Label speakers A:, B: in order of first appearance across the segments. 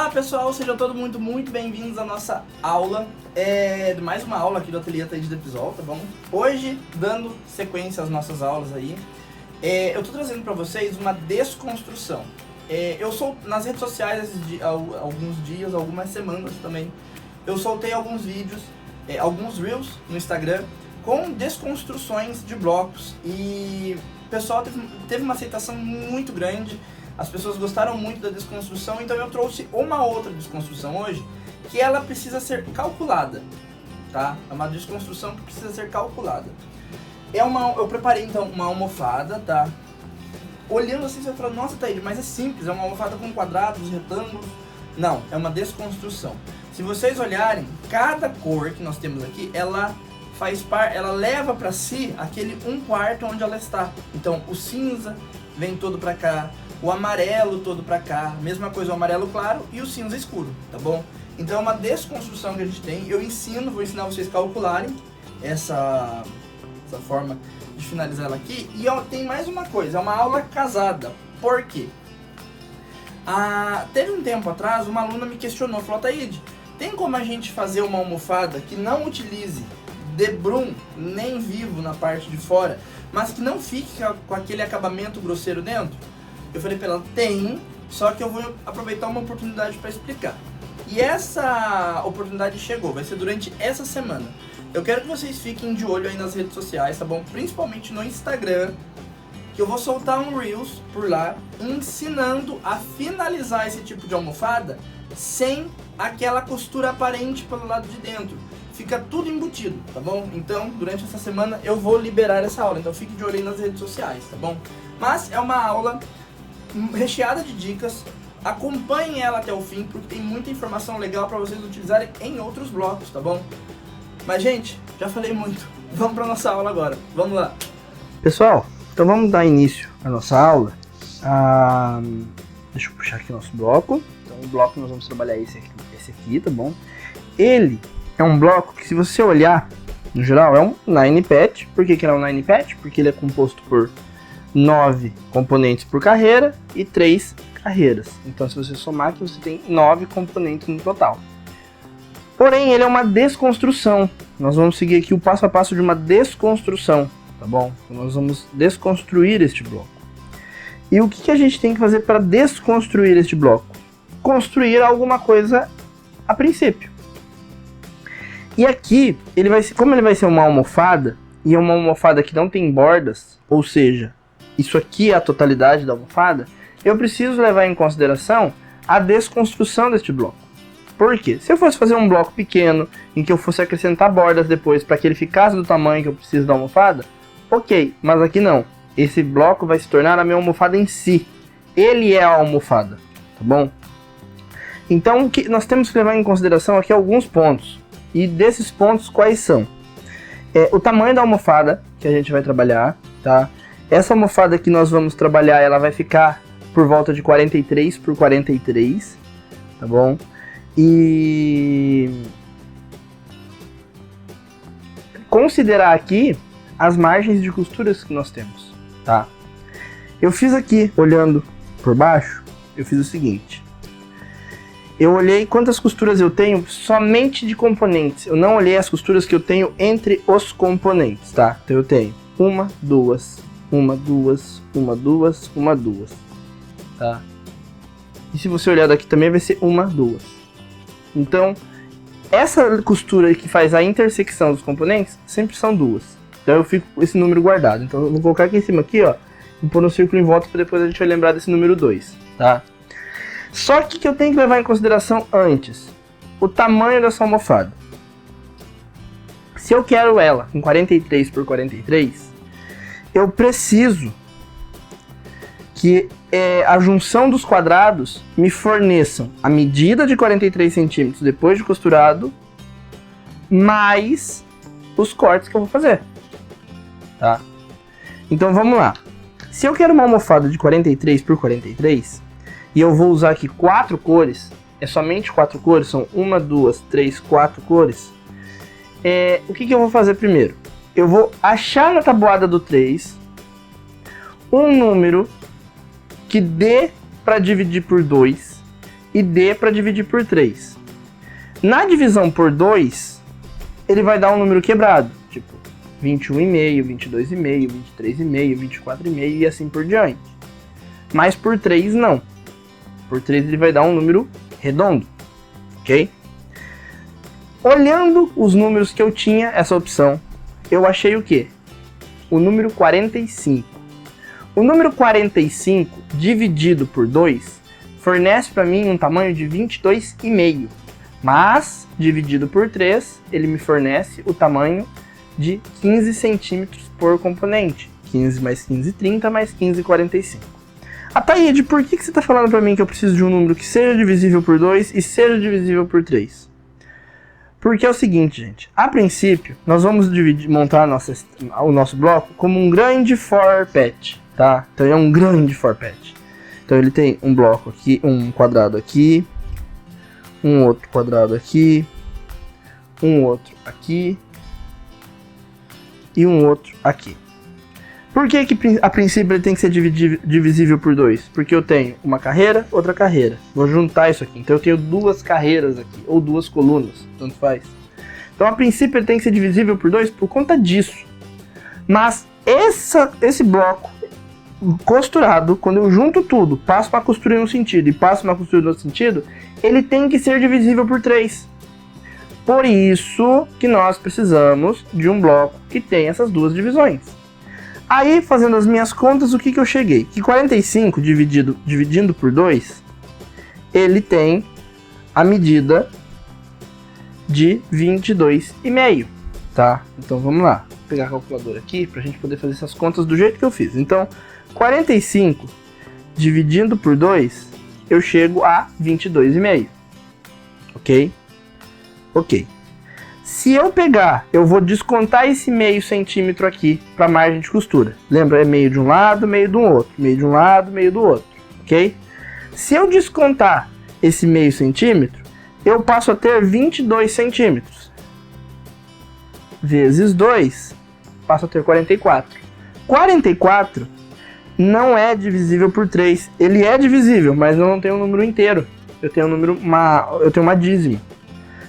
A: Olá pessoal, sejam todos muito bem-vindos à nossa aula, mais uma aula aqui do Ateliê Ataíde Depsol, tá bom? Hoje, dando sequência às nossas aulas aí, eu tô trazendo pra vocês uma desconstrução. Eu sou nas redes sociais alguns dias, algumas semanas também, eu soltei alguns vídeos, alguns reels no Instagram com desconstruções de blocos e o pessoal teve uma aceitação muito grande. As pessoas gostaram muito da desconstrução, então eu trouxe uma outra desconstrução hoje, que ela precisa ser calculada, tá? É uma desconstrução que precisa ser calculada. Eu preparei então uma almofada, tá? Olhando assim você vai falar, nossa Taíde, mas é simples, é uma almofada com quadrados, retângulos. Não, é uma desconstrução. Se vocês olharem, cada cor que nós temos aqui, ela leva para si aquele 1/4 onde ela está. Então o cinza vem todo para cá, o amarelo todo pra cá, mesma coisa o amarelo claro e o cinza escuro, tá bom? Então é uma desconstrução que a gente tem, vou ensinar vocês a calcularem essa forma de finalizar ela aqui. E tem mais uma coisa, é uma aula casada, por quê? Teve um tempo atrás, uma aluna me questionou, falou, Taíde, tem como a gente fazer uma almofada que não utilize debrum nem vivo na parte de fora, mas que não fique com aquele acabamento grosseiro dentro? Eu falei pra ela, tem, só que eu vou aproveitar uma oportunidade para explicar. E essa oportunidade chegou, vai ser durante essa semana. Eu quero que vocês fiquem de olho aí nas redes sociais, tá bom? Principalmente no Instagram, que eu vou soltar um Reels por lá, ensinando a finalizar esse tipo de almofada sem aquela costura aparente pelo lado de dentro. Fica tudo embutido, tá bom? Então, durante essa semana eu vou liberar essa aula, então fique de olho aí nas redes sociais, tá bom? Mas é uma aula recheada de dicas, acompanhem ela até o fim, porque tem muita informação legal para vocês utilizarem em outros blocos, tá bom? Mas gente, já falei muito, vamos para nossa aula agora, vamos lá. Pessoal, então vamos dar início à nossa aula. Deixa eu puxar aqui o nosso bloco. Então o bloco nós vamos trabalhar esse aqui, tá bom? Ele é um bloco que, se você olhar, no geral é um 9-patch. Por que ele é um 9-patch? Porque ele é composto por 9 componentes por carreira e 3 carreiras. Então, se você somar aqui, você tem 9 componentes no total. Porém, ele é uma desconstrução. Nós vamos seguir aqui o passo a passo de uma desconstrução, tá bom? Então, nós vamos desconstruir este bloco. E o que a gente tem que fazer para desconstruir este bloco? Construir alguma coisa a princípio. E aqui, como ele vai ser uma almofada, e é uma almofada que não tem bordas, ou seja, isso aqui é a totalidade da almofada, eu preciso levar em consideração a desconstrução deste bloco. Por quê? Se eu fosse fazer um bloco pequeno, em que eu fosse acrescentar bordas depois para que ele ficasse do tamanho que eu preciso da almofada, ok, mas aqui não. Esse bloco vai se tornar a minha almofada em si. Ele é a almofada, tá bom? Então nós temos que levar em consideração aqui alguns pontos. E desses pontos, quais são? O tamanho da almofada que a gente vai trabalhar, tá? Essa almofada que nós vamos trabalhar, ela vai ficar por volta de 43 por 43, tá bom? E considerar aqui as margens de costuras que nós temos, tá? Eu fiz aqui, olhando por baixo, eu fiz o seguinte. Eu olhei quantas costuras eu tenho somente de componentes. Eu não olhei as costuras que eu tenho entre os componentes, tá? Então eu tenho 1, 2, 1, 2, 1, 2, 1, 2, tá? E se você olhar daqui também vai ser 1, 2. Então, essa costura que faz a intersecção dos componentes sempre são 2. Então eu fico com esse número guardado. Então eu vou colocar aqui em cima aqui, ó, e pôr um círculo em volta para depois a gente vai lembrar desse número 2, tá? Só que eu tenho que levar em consideração antes o tamanho dessa almofada. Se eu quero ela com 43 por 43, eu preciso que a junção dos quadrados me forneçam a medida de 43 centímetros depois de costurado, mais os cortes que eu vou fazer, tá? Então vamos lá. Se eu quero uma almofada de 43 por 43, e eu vou usar aqui 4 cores, é somente 4 cores, são 1, 2, 3, 4 cores. O que eu vou fazer primeiro? Eu vou achar na tabuada do 3 um número que dê para dividir por 2 e D para dividir por 3. Na divisão por 2, ele vai dar um número quebrado, tipo 21,5, 22,5, 23,5, 24,5 e assim por diante. Mas por 3 não. Por 3 ele vai dar um número redondo, ok? Olhando os números que eu tinha essa opção, eu achei o quê? O número 45. O número 45 dividido por 2 fornece para mim um tamanho de 22,5. Mas, dividido por 3, ele me fornece o tamanho de 15 centímetros por componente. 15 mais 15, 30, mais 15, 45. Ataíde, por que você está falando para mim que eu preciso de um número que seja divisível por 2 e seja divisível por 3? Porque é o seguinte, gente. A princípio, nós vamos montar o nosso bloco como um grande for patch, tá? Então é um grande for patch. Então ele tem um bloco aqui, um quadrado aqui, um outro quadrado aqui, um outro aqui e um outro aqui. Por que a princípio ele tem que ser divisível por 2? Porque eu tenho uma carreira, outra carreira. Vou juntar isso aqui. Então eu tenho duas carreiras aqui, ou duas colunas, tanto faz. Então a princípio ele tem que ser divisível por 2 por conta disso. Mas esse bloco costurado, quando eu junto tudo, passo uma costura em um sentido e passo uma costura no outro sentido, ele tem que ser divisível por 3. Por isso que nós precisamos de um bloco que tenha essas duas divisões. Aí, fazendo as minhas contas, o que eu cheguei? Que 45 dividindo por 2, ele tem a medida de 22,5, tá? Então vamos lá, vou pegar a calculadora aqui pra gente poder fazer essas contas do jeito que eu fiz. Então, 45 dividindo por 2, eu chego a 22,5, ok? Ok. Se eu pegar, eu vou descontar esse meio centímetro aqui para margem de costura. Lembra? É meio de um lado, meio do outro. Meio de um lado, meio do outro. Ok? Se eu descontar esse meio centímetro, eu passo a ter 22 centímetros. Vezes 2, passo a ter 44. 44 não é divisível por 3. Ele é divisível, mas eu não tenho um número inteiro. Eu tenho uma dízima.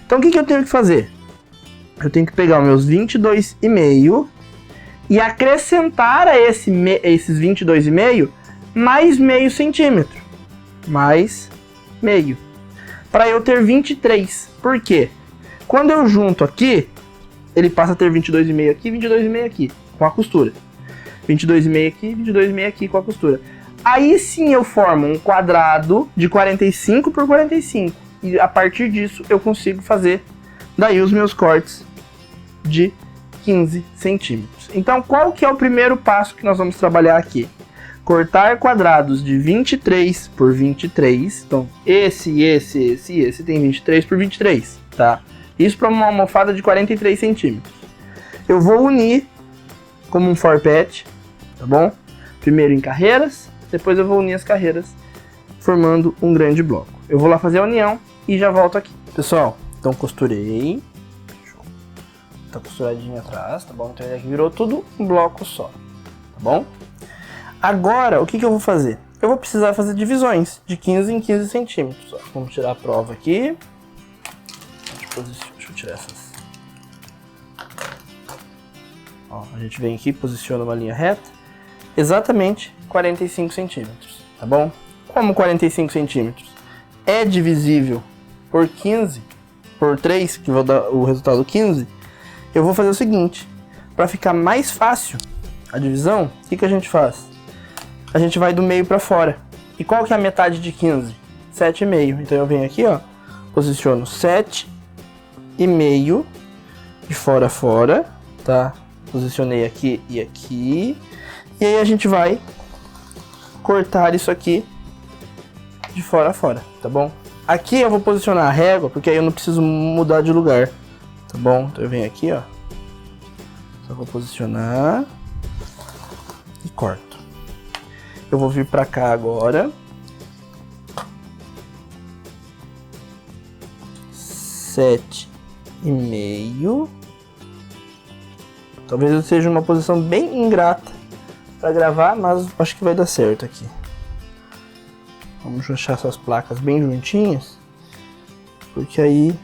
A: Então o que eu tenho que fazer? Eu tenho que pegar os meus 22,5 e acrescentar a esses 22,5 mais meio centímetro. Mais meio. Para eu ter 23. Por quê? Quando eu junto aqui, ele passa a ter 22,5 aqui, 22,5 aqui, com a costura. 22,5 aqui, 22,5 aqui com a costura. Aí sim eu formo um quadrado de 45 por 45. E a partir disso eu consigo fazer daí os meus cortes de 15 centímetros. Então qual que é o primeiro passo que nós vamos trabalhar aqui? Cortar quadrados de 23 por 23. Então esse tem 23 por 23, tá? Isso para uma almofada de 43 centímetros. Eu vou unir como um for patch, tá bom? Primeiro em carreiras, depois eu vou unir as carreiras formando um grande bloco. Eu vou lá fazer a união e já volto aqui. Pessoal, então costurei. Tá costuradinho atrás, tá bom? Então ele aqui virou tudo um bloco só, tá bom? Agora, o que eu vou fazer? Eu vou precisar fazer divisões de 15 em 15 centímetros. Ó. Vamos tirar a prova aqui. Deixa eu tirar essas. Ó, a gente vem aqui, posiciona uma linha reta. Exatamente 45 centímetros, tá bom? Como 45 centímetros é divisível por 15, por 3, que vai dar o resultado 15, eu vou fazer o seguinte. Para ficar mais fácil a divisão, o que a gente faz? A gente vai do meio para fora. E qual que é a metade de 15? 7,5. Então eu venho aqui, ó, posiciono 7,5 de fora a fora, tá? Posicionei aqui e aqui. E aí a gente vai cortar isso aqui de fora a fora, tá bom? Aqui eu vou posicionar a régua, porque aí eu não preciso mudar de lugar, tá bom? Então eu venho aqui, ó. Só vou posicionar e corto. Eu vou vir pra cá agora. 7,5. Talvez eu seja uma posição bem ingrata para gravar, mas acho que vai dar certo aqui. Vamos deixar essas placas bem juntinhas, porque aí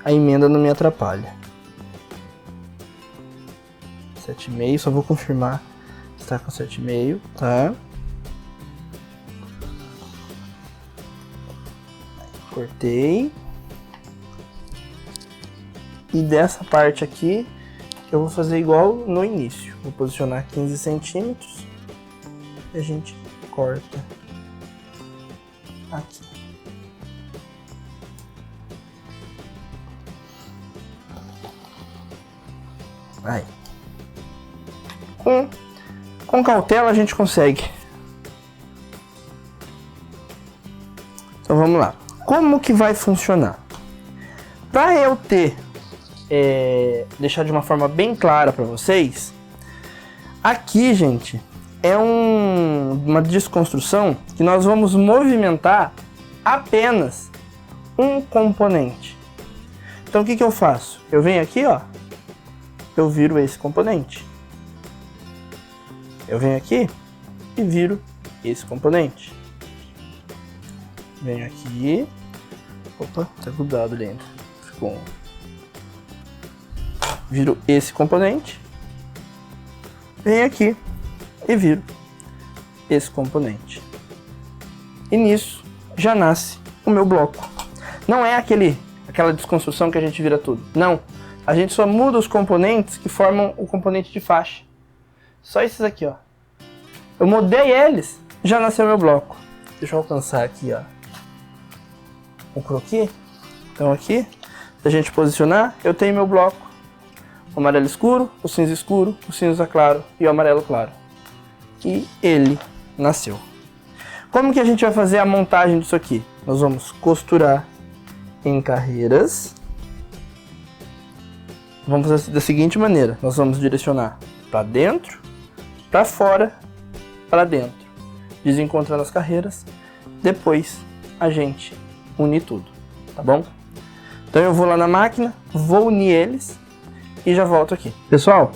A: a emenda não me atrapalha. 7,5, só vou confirmar se tá com 7,5, tá? Cortei. E dessa parte aqui, eu vou fazer igual no início. Vou posicionar 15 centímetros e a gente corta aqui. Aí. Com cautela a gente consegue. Então vamos lá. Como que vai funcionar? Para eu deixar de uma forma bem clara para vocês, aqui, gente, é uma desconstrução que nós vamos movimentar apenas um componente. Então o que eu faço? Eu venho aqui, ó, eu viro esse componente. Eu venho aqui e viro esse componente. Venho aqui. Opa, tá grudado dentro. Ficou. Viro esse componente. Venho aqui e viro esse componente. E nisso já nasce o meu bloco. Não é aquela desconstrução que a gente vira tudo. Não. A gente só muda os componentes que formam o componente de faixa. Só esses aqui, ó. Eu mudei eles, já nasceu meu bloco. Deixa eu alcançar aqui, ó, o croquis. Então aqui, se a gente posicionar, eu tenho meu bloco. O amarelo escuro, o cinza claro e o amarelo claro. E ele nasceu. Como que a gente vai fazer a montagem disso aqui? Nós vamos costurar em carreiras. Vamos fazer da seguinte maneira. Nós vamos direcionar para dentro, para fora, para dentro, desencontrando as carreiras. Depois a gente une tudo, tá bom? Então eu vou lá na máquina, vou unir eles e já volto aqui. Pessoal,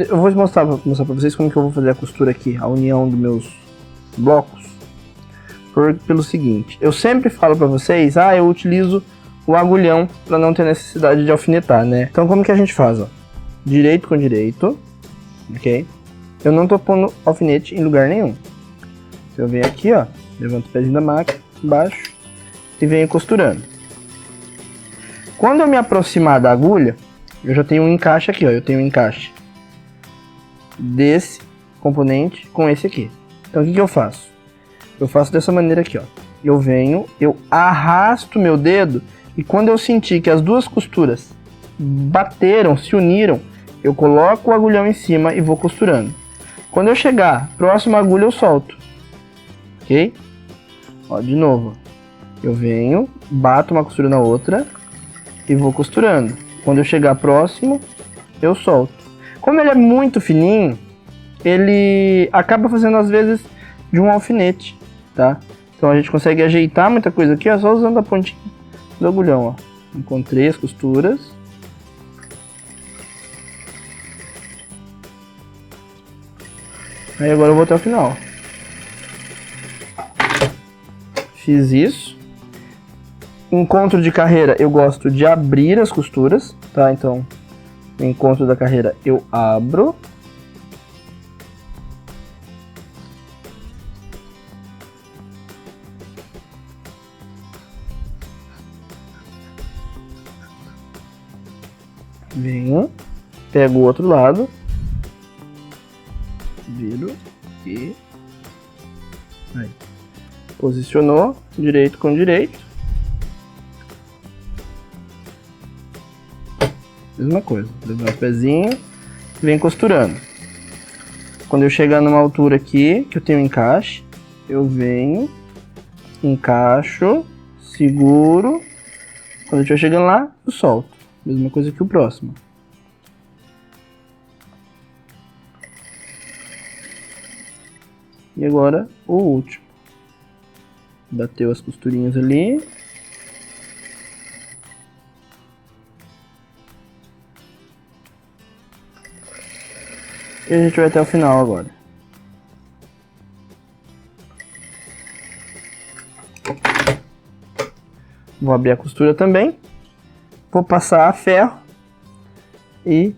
A: eu vou mostrar para vocês como que eu vou fazer a costura aqui, a união dos meus blocos. Pelo seguinte, eu sempre falo para vocês, eu utilizo o agulhão para não ter necessidade de alfinetar, né? Então como que a gente faz, ó? Direito com direito, ok? Eu não tô pondo alfinete em lugar nenhum. Eu venho aqui, ó, levanto o pezinho da máquina, baixo e venho costurando. Quando eu me aproximar da agulha, eu já tenho um encaixe aqui, ó. Eu tenho um encaixe desse componente com esse aqui. Então o que eu faço? Eu faço dessa maneira aqui, ó. Eu venho, eu arrasto meu dedo e quando eu sentir que as duas costuras bateram, se uniram, eu coloco o agulhão em cima e vou costurando. Quando eu chegar próximo à agulha, eu solto. Ok? Ó, de novo. Eu venho, bato uma costura na outra e vou costurando. Quando eu chegar próximo, eu solto. Como ele é muito fininho, ele acaba fazendo às vezes de um alfinete, tá? Então a gente consegue ajeitar muita coisa aqui, ó, só usando a pontinha do agulhão, ó. Encontrei as costuras. Aí agora eu vou até o final. Fiz isso. Encontro de carreira, eu gosto de abrir as costuras, tá? Então, no encontro da carreira eu abro. Venho, pego o outro lado, viro e aí. Posicionou, direito com direito. Mesma coisa, levanta o pezinho e vem costurando. Quando eu chegar numa altura aqui, que eu tenho encaixe, eu venho, encaixo, seguro. Quando eu estiver chegando lá, eu solto. Mesma coisa que o próximo. E agora o último. Bateu as costurinhas ali. E a gente vai até o final agora. Vou abrir a costura também. Vou passar a ferro. E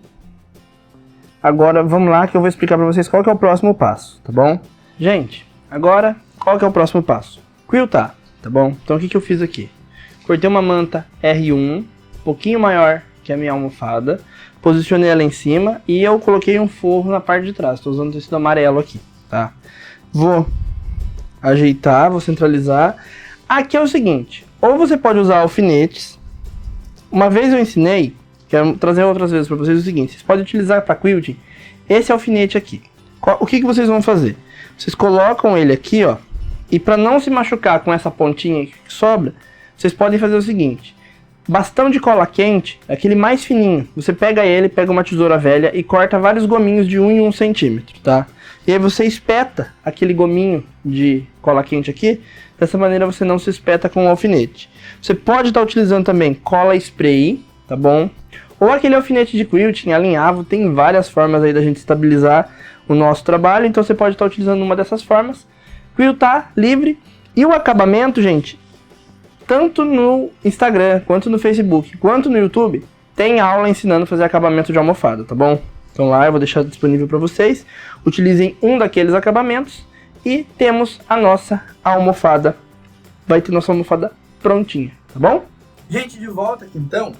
A: agora vamos lá que eu vou explicar para vocês qual que é o próximo passo, tá bom? Gente, agora qual que é o próximo passo? Quiltar, tá bom? Então o que eu fiz aqui? Cortei uma manta R1, um pouquinho maior que a minha almofada. Posicionei ela em cima e eu coloquei um forro na parte de trás. Estou usando tecido amarelo aqui, tá? Vou ajeitar, vou centralizar. Aqui é o seguinte, ou você pode usar alfinetes. Uma vez eu ensinei, quero trazer outras vezes para vocês o seguinte, vocês podem utilizar para quilting esse alfinete aqui. O que vocês vão fazer? Vocês colocam ele aqui, ó, e para não se machucar com essa pontinha que sobra, vocês podem fazer o seguinte, bastão de cola quente, aquele mais fininho, você pega ele, pega uma tesoura velha e corta vários gominhos de 1 em 1 centímetro, tá? E aí você espeta aquele gominho de cola quente aqui, dessa maneira você não se espeta com o alfinete. Você pode estar utilizando também cola spray, tá bom? Ou aquele alfinete de quilting alinhável, tem várias formas aí da gente estabilizar o nosso trabalho, então você pode estar utilizando uma dessas formas. Quiltar livre. E o acabamento, gente, tanto no Instagram, quanto no Facebook, quanto no YouTube, tem aula ensinando a fazer acabamento de almofada, tá bom? Então lá eu vou deixar disponível para vocês. Utilizem um daqueles acabamentos e temos a nossa almofada. Vai ter nossa almofada prontinha, tá bom? Gente, de volta aqui então.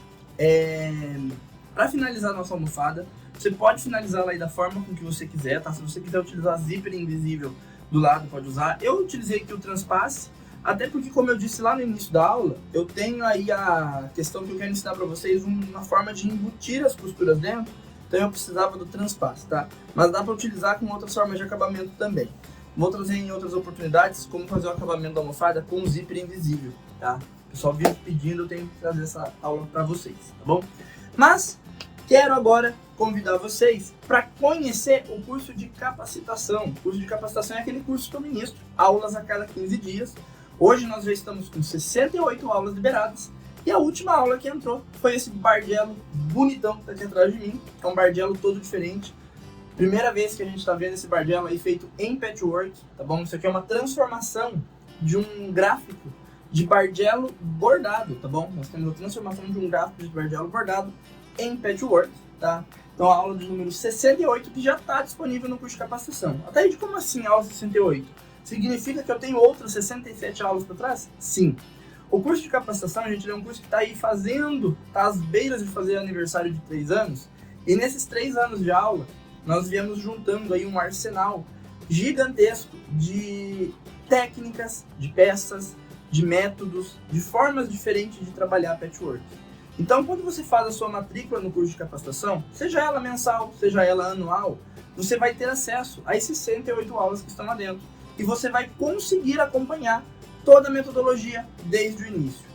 A: Para finalizar a nossa almofada, você pode finalizá-la aí da forma com que você quiser, tá? Se você quiser utilizar zíper invisível do lado, pode usar. Eu utilizei aqui o transpasse, até porque, como eu disse lá no início da aula, eu tenho aí a questão que eu quero ensinar para vocês, uma forma de embutir as costuras dentro. Então eu precisava do transpasse, tá? Mas dá para utilizar com outras formas de acabamento também. Vou trazer em outras oportunidades como fazer o acabamento da almofada com zíper invisível, tá? O pessoal vive pedindo, eu tenho que trazer essa aula para vocês, tá bom? Mas quero agora convidar vocês para conhecer o curso de capacitação. O curso de capacitação é aquele curso que eu ministro, aulas a cada 15 dias. Hoje nós já estamos com 68 aulas liberadas. E a última aula que entrou foi esse bardelo bonitão que tá aqui atrás de mim. É um bardelo todo diferente. Primeira vez que a gente tá vendo esse bardelo aí feito em patchwork, tá bom? Isso aqui é uma transformação de um gráfico de bardelo bordado, tá bom? Nós temos a transformação de um gráfico de bardelo bordado em patchwork, tá? Então a aula de número 68 que já tá disponível no curso de capacitação. Até aí, como assim aula 68? Significa que eu tenho outras 67 aulas para trás? Sim. O curso de capacitação, gente, é um curso que está aí fazendo, está às beiras de fazer aniversário de 3 anos. E nesses 3 anos de aula, nós viemos juntando aí um arsenal gigantesco de técnicas, de peças, de métodos, de formas diferentes de trabalhar patchwork. Então, quando você faz a sua matrícula no curso de capacitação, seja ela mensal, seja ela anual, você vai ter acesso a esses 68 aulas que estão lá dentro. E você vai conseguir acompanhar toda a metodologia desde o início.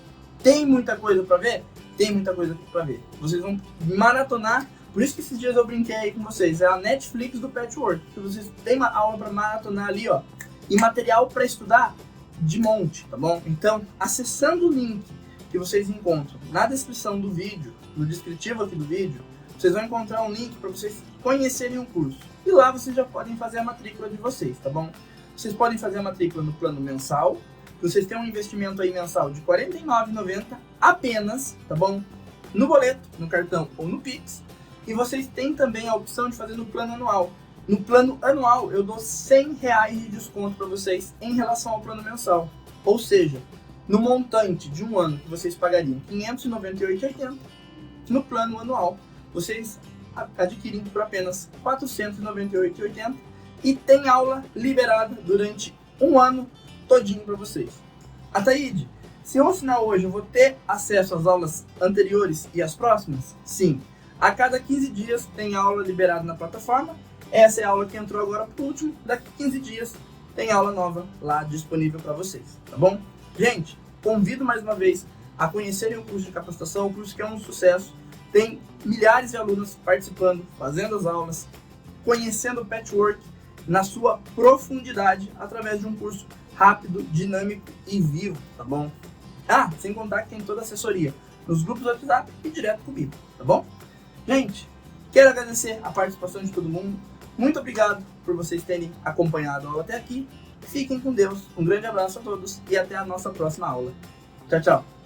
A: Tem muita coisa para ver? Tem muita coisa para ver. Vocês vão maratonar, por isso que esses dias eu brinquei aí com vocês, é a Netflix do patchwork, que vocês têm uma aula para maratonar ali, ó, e material para estudar de monte, tá bom? Então, acessando o link que vocês encontram na descrição do vídeo, no descritivo aqui do vídeo, vocês vão encontrar um link para vocês conhecerem o curso. E lá vocês já podem fazer a matrícula de vocês, tá bom? Vocês podem fazer a matrícula no plano mensal. Vocês têm um investimento aí mensal de R$ 49,90 apenas, tá bom? No boleto, no cartão ou no Pix. E vocês têm também a opção de fazer no plano anual. No plano anual eu dou R$ 100 de desconto para vocês em relação ao plano mensal. Ou seja, no montante de um ano que vocês pagariam R$ 598,80, no plano anual vocês adquirem por apenas R$ 498,80 e tem aula liberada durante um ano todinho para vocês. Ataíde, se eu assinar hoje, eu vou ter acesso às aulas anteriores e às próximas? Sim. A cada 15 dias tem aula liberada na plataforma. Essa é a aula que entrou agora por último. Daqui 15 dias tem aula nova lá disponível para vocês, tá bom? Gente, convido mais uma vez a conhecerem o curso de capacitação, o curso que é um sucesso. Tem milhares de alunos participando, fazendo as aulas, conhecendo o patchwork na sua profundidade através de um curso rápido, dinâmico e vivo, tá bom? Ah, sem contar que tem toda a assessoria nos grupos do WhatsApp e direto comigo, tá bom? Gente, quero agradecer a participação de todo mundo. Muito obrigado por vocês terem acompanhado a aula até aqui
B: Fiquem com Deus, um grande abraço a todos e até a nossa próxima aula. Tchau, tchau!